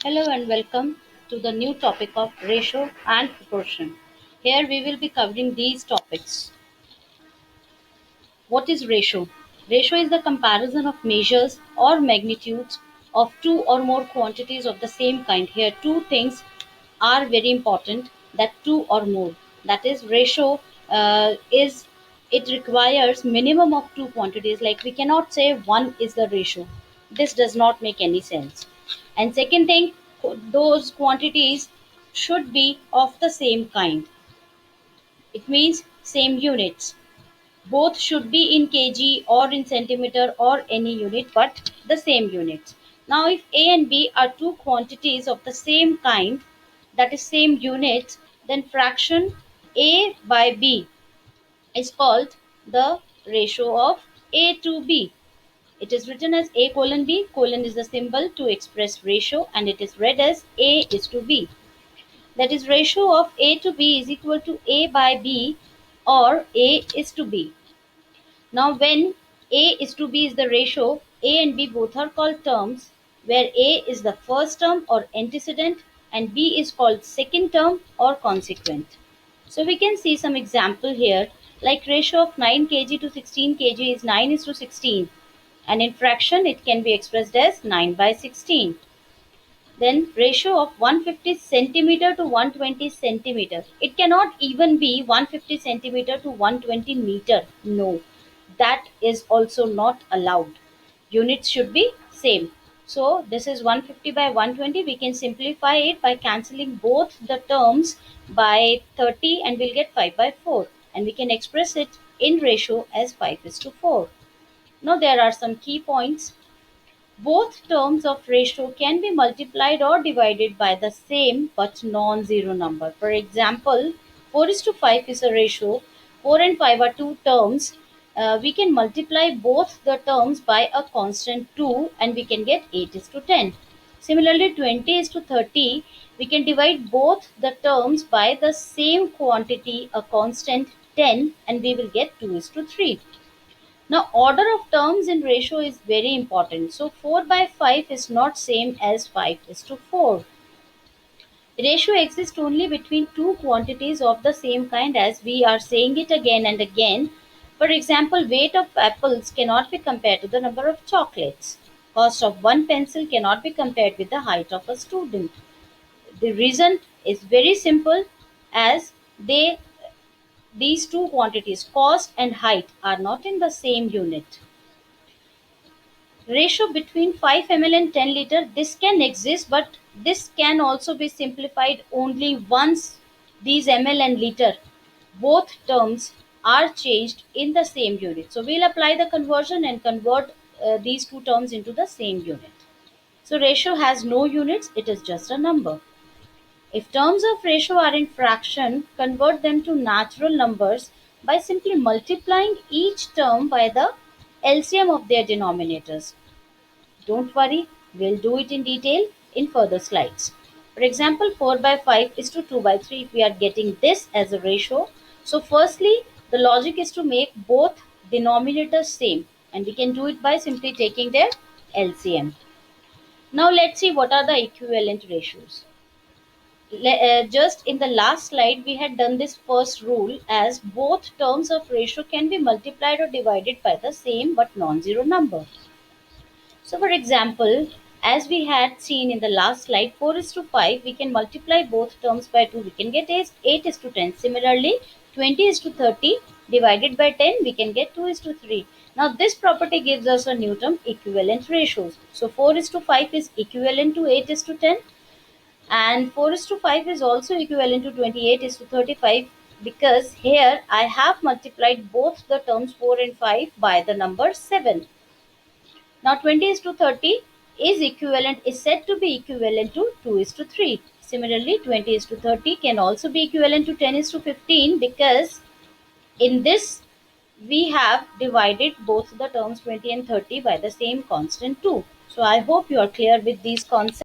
Hello and welcome to the new topic of ratio and proportion. Here we will be covering these topics. What is ratio? Ratio is the comparison of measures or magnitudes of two or more quantities of the same kind. Here two things are very important, that two or more. That is ratio is it requires minimum of two quantities, like we cannot say one is the ratio. This does not make any sense. And second thing, those quantities should be of the same kind. It means same units. Both should be in kg or in centimeter or any unit, but the same units. Now if A and B are two quantities of the same kind, that is same units, then fraction A by B is called the ratio of A to B. It is written as A colon B. Colon is the symbol to express ratio, and it is read as A is to B. That is, ratio of A to B is equal to A by B, or A is to B. Now when A is to B is the ratio, A and B both are called terms, where A is the first term or antecedent and B is called second term or consequent. So we can see some example here, like ratio of 9 kg to 16 kg is 9 is to 16, and in fraction it can be expressed as 9 by 16. Then ratio of 150 centimeter to 120 centimeter. It cannot even be 150 centimeter to 120 meter. No, that is also not allowed. Units should be same. So this is 150 by 120. We can simplify it by cancelling both the terms by 30 and we'll get 5 by 4. And we can express it in ratio as 5 is to 4. Now there are some key points. Both terms of ratio can be multiplied or divided by the same but non-zero number. For example, 4 is to 5 is a ratio. 4 and 5 are two terms. We can multiply both the terms by a constant 2 and we can get 8 is to 10. Similarly, 20 is to 30. We can divide both the terms by the same quantity, a constant 10, and we will get 2 is to 3. Now order of terms in ratio is very important. So 4 by 5 is not same as 5 is to 4. Ratio exists only between two quantities of the same kind, as we are saying it again and again. For example, weight of apples cannot be compared to the number of chocolates. Cost of one pencil cannot be compared with the height of a student. The reason is very simple, as these two quantities, cost and height, are not in the same unit. Ratio between 5 ml and 10 liter, this can exist, but this can also be simplified only once these ml and liter both terms are changed in the same unit. So we'll apply the conversion and convert these two terms into the same unit. So ratio has no units, it is just a number. If terms of ratio are in fraction, convert them to natural numbers by simply multiplying each term by the LCM of their denominators. Don't worry, we'll do it in detail in further slides. For example, 4 by 5 is to 2 by 3. If we are getting this as a ratio, so firstly, the logic is to make both denominators same, and we can do it by simply taking their LCM. Now let's see what are the equivalent ratios. Just in the last slide, we had done this first rule, as both terms of ratio can be multiplied or divided by the same but non-zero number. So for example, as we had seen in the last slide, 4 is to 5, we can multiply both terms by 2, we can get 8 is to 10. Similarly, 20 is to 30 divided by 10, we can get 2 is to 3. Now this property gives us a new term, equivalent ratios. So 4 is to 5 is equivalent to 8 is to 10, and 4 is to 5 is also equivalent to 28 is to 35, because here I have multiplied both the terms 4 and 5 by the number 7. Now 20 is to 30 is said to be equivalent to 2 is to 3. Similarly, 20 is to 30 can also be equivalent to 10 is to 15, because in this we have divided both the terms 20 and 30 by the same constant 2. So I hope you are clear with these concepts.